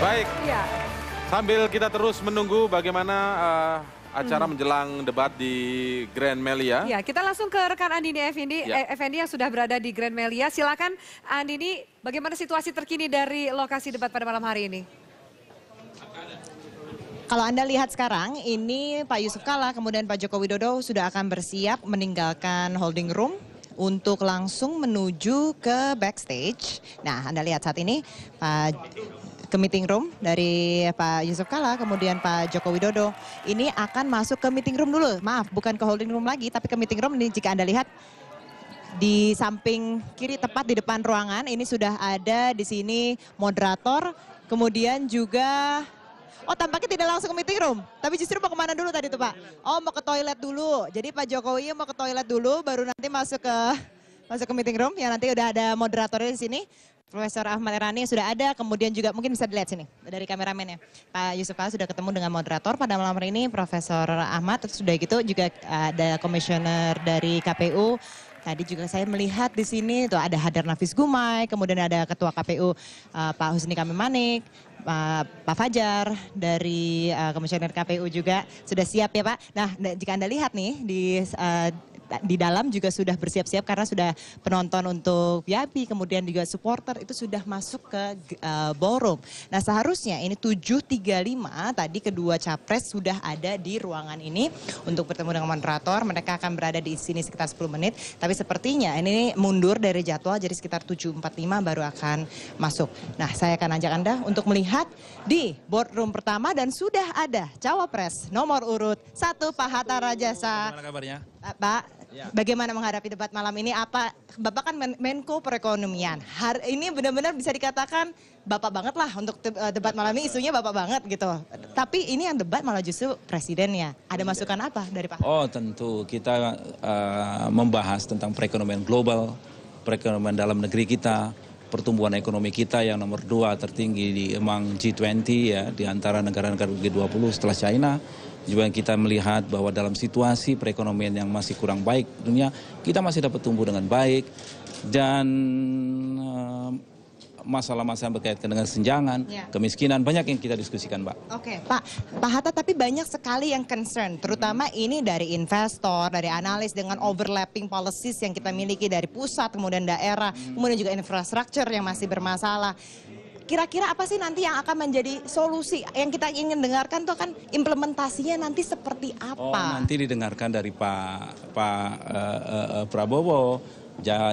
Baik, Iya. sambil kita terus menunggu bagaimana acara menjelang debat di Grand Melia. Ya, kita langsung ke rekan Andini Effendi yang sudah berada di Grand Melia. Silakan Andini, bagaimana situasi terkini dari lokasi debat pada malam hari ini? Kalau Anda lihat sekarang, ini Pak Yusuf Kalla, kemudian Pak Joko Widodo sudah akan bersiap meninggalkan holding room untuk langsung menuju ke backstage. Nah, Anda lihat saat ini ke meeting room dari Pak Yusuf Kalla, kemudian Pak Joko Widodo. Ini akan masuk ke meeting room dulu. Maaf, bukan ke holding room lagi, tapi ke meeting room. Ini jika Anda lihat di samping kiri tepat di depan ruangan, ini sudah ada di sini moderator, kemudian juga... Oh, tampaknya tidak langsung ke meeting room, tapi justru mau kemana dulu tadi tuh Pak? Oh, mau ke toilet dulu. Jadi Pak Jokowi mau ke toilet dulu, baru nanti masuk ke meeting room. Ya nanti udah ada moderatornya di sini. Profesor Ahmad Irani sudah ada, kemudian juga mungkin bisa dilihat sini dari kameramennya. Pak Yusuf Kalla sudah ketemu dengan moderator pada malam hari ini, Profesor Ahmad. Terus sudah gitu juga ada komisioner dari KPU. Tadi juga saya melihat di sini tuh ada Hadar Nafis Gumai, kemudian ada Ketua KPU Pak Husni Kamil Manik, Pak Fajar dari komisioner KPU juga sudah siap ya Pak. Nah, jika Anda lihat nih di dalam juga sudah bersiap-siap karena sudah penonton untuk VIP, kemudian juga supporter itu sudah masuk ke ballroom. Nah, seharusnya ini 7.35 tadi kedua capres sudah ada di ruangan ini untuk bertemu dengan moderator. Mereka akan berada di sini sekitar 10 menit. Tapi sepertinya ini mundur dari jadwal, jadi sekitar 7.45 baru akan masuk. Nah, saya akan ajak Anda untuk melihat di boardroom pertama dan sudah ada cawapres nomor urut 1 Pak Hatta Rajasa. Gimana kabarnya? Pak, bagaimana menghadapi debat malam ini? Bapak kan Menko Perekonomian. Hari ini benar-benar bisa dikatakan Bapak banget lah untuk debat malam ini, isunya Bapak banget gitu. Tapi ini yang debat malah justru presidennya. Ada masukan apa dari Pak? Oh, tentu kita membahas tentang perekonomian global, perekonomian dalam negeri kita, pertumbuhan ekonomi kita yang nomor 2 tertinggi di among G20 ya, di antara negara-negara G20 setelah China. Juga kita melihat bahwa dalam situasi perekonomian yang masih kurang baik dunia, kita masih dapat tumbuh dengan baik dan masalah-masalah yang berkaitan dengan senjangan, kemiskinan banyak yang kita diskusikan, Mbak. Oke, Pak Hatta, tapi banyak sekali yang concern, terutama ini dari investor, dari analis dengan overlapping policies yang kita miliki dari pusat, kemudian daerah, kemudian juga infrastruktur yang masih bermasalah. Kira-kira apa sih nanti yang akan menjadi solusi? Yang kita ingin dengarkan tuh kan implementasinya nanti seperti apa? Oh, nanti didengarkan dari Pak Prabowo.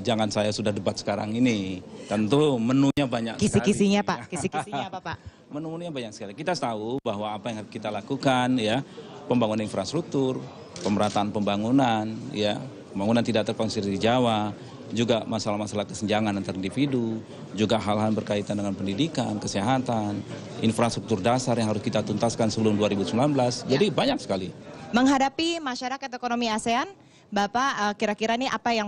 Jangan saya sudah debat sekarang ini. Tentu menunya banyak sekali. Kisi-kisinya Pak, kisi-kisinya apa Pak? Menunya banyak sekali. Kita tahu bahwa apa yang kita lakukan ya, pembangunan infrastruktur, pemerataan pembangunan, ya, pembangunan tidak terkonsentrasi di Jawa, juga masalah-masalah kesenjangan antar individu, juga hal-hal berkaitan dengan pendidikan, kesehatan, infrastruktur dasar yang harus kita tuntaskan sebelum 2019. Jadi banyak sekali. Menghadapi masyarakat ekonomi ASEAN, Bapak kira-kira ini apa yang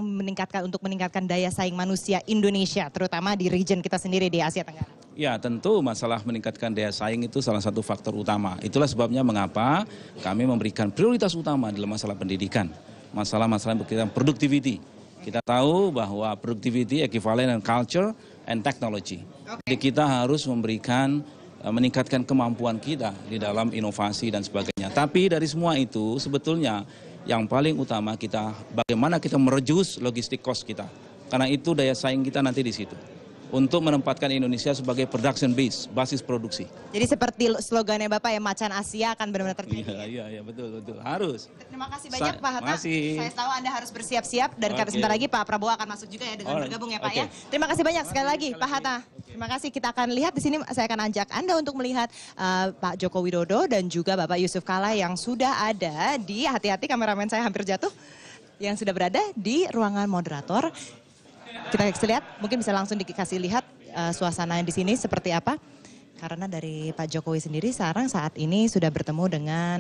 untuk meningkatkan daya saing manusia Indonesia, terutama di region kita sendiri di Asia Tenggara? Ya, tentu masalah meningkatkan daya saing itu salah satu faktor utama. Itulah sebabnya mengapa kami memberikan prioritas utama dalam masalah pendidikan, masalah-masalah yang berkaitan productivity. Kita tahu bahwa productivity ekivalen dengan culture and technology. Jadi kita harus meningkatkan kemampuan kita di dalam inovasi dan sebagainya. Tapi dari semua itu sebetulnya yang paling utama kita bagaimana kita mereduce logistik cost kita. Karena itu daya saing kita nanti di situ. Untuk menempatkan Indonesia sebagai production base, basis produksi. Jadi seperti slogannya Bapak ya, Macan Asia akan benar-benar terjadi. Iya, betul, harus. Terima kasih banyak Pak Hatta. Saya tahu Anda harus bersiap-siap dan sebentar lagi Pak Prabowo akan masuk juga ya dengan bergabung ya Pak ya. Terima kasih banyak sekali lagi Pak Hatta. Terima kasih, kita akan lihat di sini, saya akan ajak Anda untuk melihat Pak Joko Widodo dan juga Bapak Yusuf Kalla yang sudah ada di, hati-hati kameramen saya hampir jatuh, yang sudah berada di ruangan moderator. Kita bisa lihat, mungkin bisa langsung dikasih lihat suasana di sini seperti apa. Karena dari Pak Jokowi sendiri sekarang saat ini sudah bertemu dengan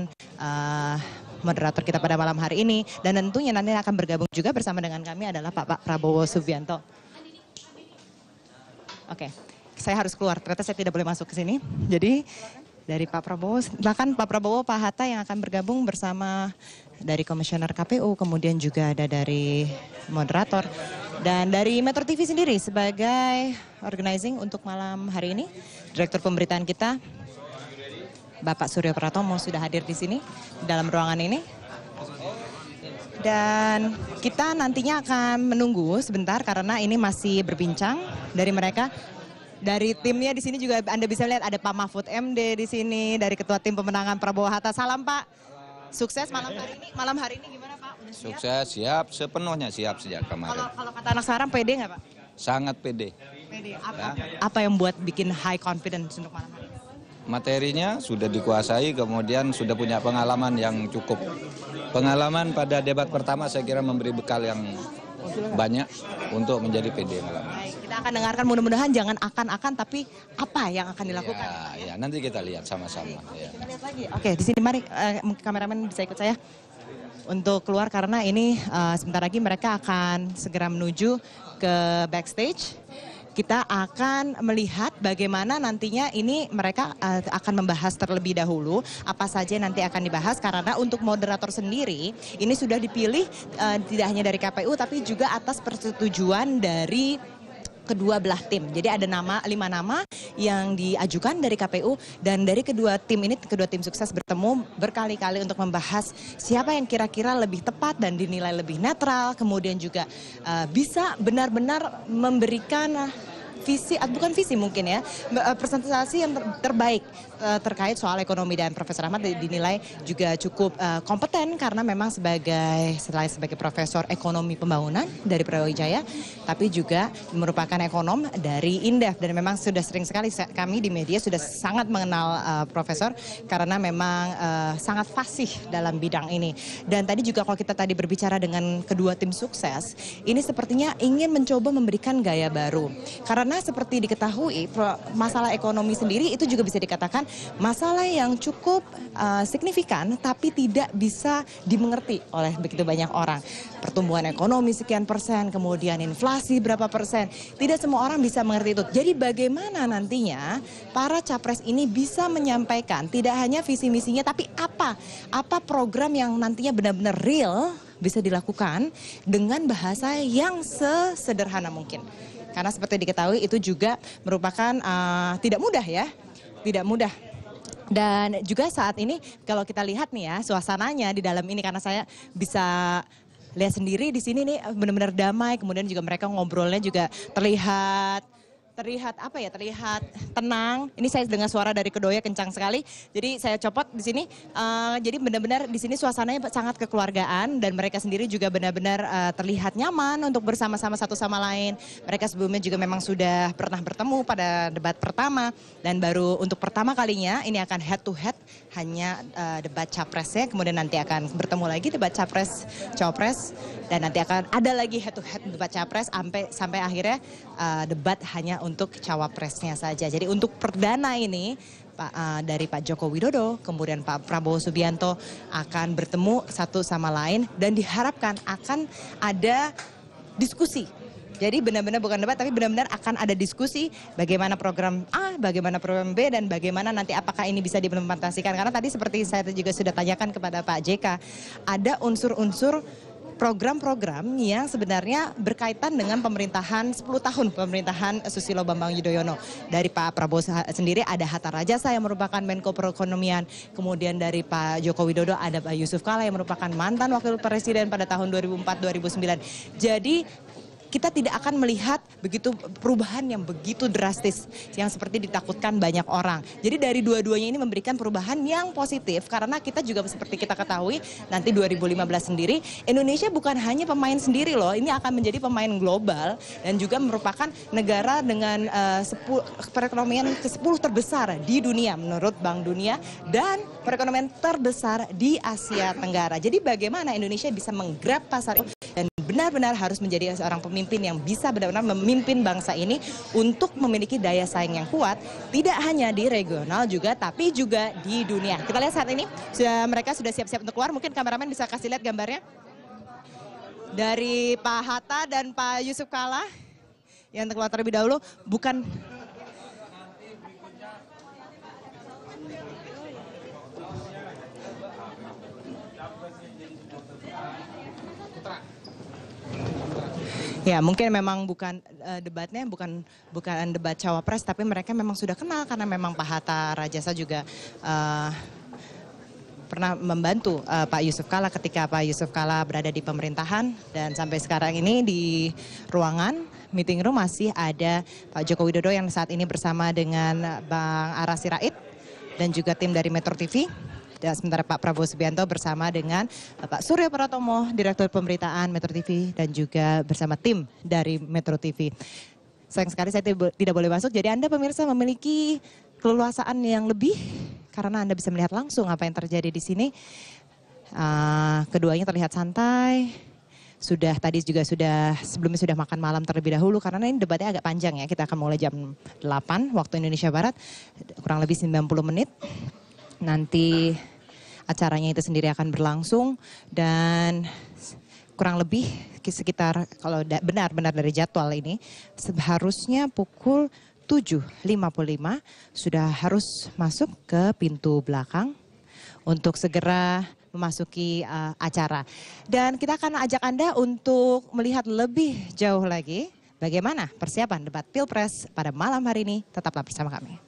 moderator kita pada malam hari ini. Dan tentunya nanti akan bergabung juga bersama dengan kami adalah Pak Prabowo Subianto. Oke, saya harus keluar, ternyata saya tidak boleh masuk ke sini. Jadi dari Pak Prabowo, bahkan Pak Prabowo, Pak Hatta yang akan bergabung bersama dari komisioner KPU, kemudian juga ada dari moderator. Dan dari Metro TV sendiri sebagai organizing untuk malam hari ini, Direktur Pemberitaan kita, Bapak Suryo Pratomo sudah hadir di sini, dalam ruangan ini. Dan kita nantinya akan menunggu sebentar karena ini masih berbincang dari mereka. Dari timnya di sini juga Anda bisa lihat ada Pak Mahfud MD di sini, dari Ketua Tim Pemenangan Prabowo Hatta. Salam Pak, sukses malam hari ini. Malam hari ini gimana Pak? Udah siap? Sukses, siap, sepenuhnya siap sejak kemarin. Kalau kata anak sekarang pede nggak Pak? Sangat pede. Pede. Apa yang buat bikin high confidence untuk malam hari ini? Materinya sudah dikuasai, kemudian sudah punya pengalaman yang cukup. Pengalaman pada debat pertama saya kira memberi bekal yang banyak untuk menjadi PD malam ini. Baik, kita akan dengarkan, mudah-mudahan jangan akan-akan, tapi apa yang akan dilakukan? Ya, nanti kita lihat sama-sama. Ya. Kita lihat lagi. Oke, di sini mari kameramen bisa ikut saya untuk keluar karena ini sebentar lagi mereka akan segera menuju ke backstage. Kita akan melihat bagaimana nantinya ini mereka akan membahas terlebih dahulu apa saja nanti akan dibahas, karena untuk moderator sendiri ini sudah dipilih tidak hanya dari KPU tapi juga atas persetujuan dari kedua belah tim. Jadi ada 5 nama yang diajukan dari KPU, dan dari kedua tim ini, kedua tim sukses bertemu berkali-kali untuk membahas siapa yang kira-kira lebih tepat dan dinilai lebih netral, kemudian juga bisa benar-benar memberikan visi, bukan visi mungkin ya, presentasi yang terbaik terkait soal ekonomi. Dan Profesor Ahmad dinilai juga cukup kompeten karena memang selain sebagai profesor ekonomi pembangunan dari Brawijaya, tapi juga merupakan ekonom dari Indef, dan memang sudah sering sekali kami di media sudah sangat mengenal Profesor karena memang sangat fasih dalam bidang ini. Dan tadi juga kalau kita tadi berbicara dengan kedua tim sukses, ini sepertinya ingin mencoba memberikan gaya baru. Karena seperti diketahui masalah ekonomi sendiri itu juga bisa dikatakan masalah yang cukup signifikan tapi tidak bisa dimengerti oleh begitu banyak orang. Pertumbuhan ekonomi sekian persen, kemudian inflasi berapa persen, tidak semua orang bisa mengerti itu. Jadi bagaimana nantinya para capres ini bisa menyampaikan tidak hanya visi misinya, tapi apa program yang nantinya benar-benar real bisa dilakukan dengan bahasa yang sesederhana mungkin. Karena seperti diketahui itu juga merupakan tidak mudah ya, tidak mudah. Dan juga saat ini kalau kita lihat nih ya suasananya di dalam ini, karena saya bisa lihat sendiri di sini nih benar-benar damai, kemudian juga mereka ngobrolnya juga terlihat tenang. Ini saya dengar suara dari kedoya kencang sekali. Jadi saya copot di sini. Jadi benar-benar di sini suasananya sangat kekeluargaan, dan mereka sendiri juga benar-benar terlihat nyaman untuk bersama-sama satu sama lain. Mereka sebelumnya juga memang sudah pernah bertemu pada debat pertama, dan baru untuk pertama kalinya ini akan head to head, hanya debat capresnya. Kemudian nanti akan bertemu lagi debat capres cawapres, dan nanti akan ada lagi head to head debat capres sampai akhirnya debat hanya untuk cawapresnya saja. Jadi untuk perdana ini dari Pak Joko Widodo, kemudian Pak Prabowo Subianto akan bertemu satu sama lain, dan diharapkan akan ada diskusi. Jadi benar-benar bukan debat, tapi benar-benar akan ada diskusi bagaimana program A, bagaimana program B, dan bagaimana nanti apakah ini bisa diimplementasikan. Karena tadi seperti saya juga sudah tanyakan kepada Pak JK, ada unsur-unsur program-program yang sebenarnya berkaitan dengan pemerintahan 10 tahun pemerintahan Susilo Bambang Yudhoyono. Dari Pak Prabowo sendiri ada Hatta Rajasa yang merupakan Menko Perekonomian, kemudian dari Pak Joko Widodo ada Pak Yusuf Kala yang merupakan mantan wakil presiden pada tahun 2004-2009. Jadi kita tidak akan melihat begitu perubahan yang begitu drastis yang seperti ditakutkan banyak orang. Jadi dari dua-duanya ini memberikan perubahan yang positif, karena kita juga seperti kita ketahui nanti 2015 sendiri Indonesia bukan hanya pemain sendiri loh, ini akan menjadi pemain global dan juga merupakan negara dengan perekonomian ke-10 terbesar di dunia menurut Bank Dunia, dan perekonomian terbesar di Asia Tenggara. Jadi bagaimana Indonesia bisa menggrab pasar itu dan benar-benar harus menjadi seorang pemimpin yang bisa benar-benar memimpin bangsa ini untuk memiliki daya saing yang kuat, tidak hanya di regional juga tapi juga di dunia. Kita lihat saat ini mereka sudah siap-siap untuk keluar. Mungkin kameramen bisa kasih lihat gambarnya dari Pak Hatta dan Pak Yusuf Kala yang keluar terlebih dahulu. Bukan Ya, mungkin memang bukan debatnya bukan debat cawapres, tapi mereka memang sudah kenal karena memang Pak Hatta Rajasa juga pernah membantu Pak Yusuf Kalla ketika Pak Yusuf Kalla berada di pemerintahan, dan sampai sekarang ini di ruangan meeting room masih ada Pak Joko Widodo yang saat ini bersama dengan Bang Ara Sirait dan juga tim dari Metro TV. Dan sementara Pak Prabowo Subianto bersama dengan Pak Surya Pratomo, Direktur Pemberitaan Metro TV, dan juga bersama tim dari Metro TV. Sayang sekali saya tidak boleh masuk, jadi Anda pemirsa memiliki keleluasaan yang lebih karena Anda bisa melihat langsung apa yang terjadi di sini. Keduanya terlihat santai. Tadi juga sebelumnya sudah makan malam terlebih dahulu karena ini debatnya agak panjang ya. Kita akan mulai jam 8 waktu Indonesia Barat, kurang lebih 90 menit. Nanti acaranya itu sendiri akan berlangsung dan kurang lebih sekitar, kalau benar-benar dari jadwal ini, seharusnya pukul 7.55 sudah harus masuk ke pintu belakang untuk segera memasuki acara. Dan kita akan ajak Anda untuk melihat lebih jauh lagi bagaimana persiapan debat Pilpres pada malam hari ini. Tetaplah bersama kami.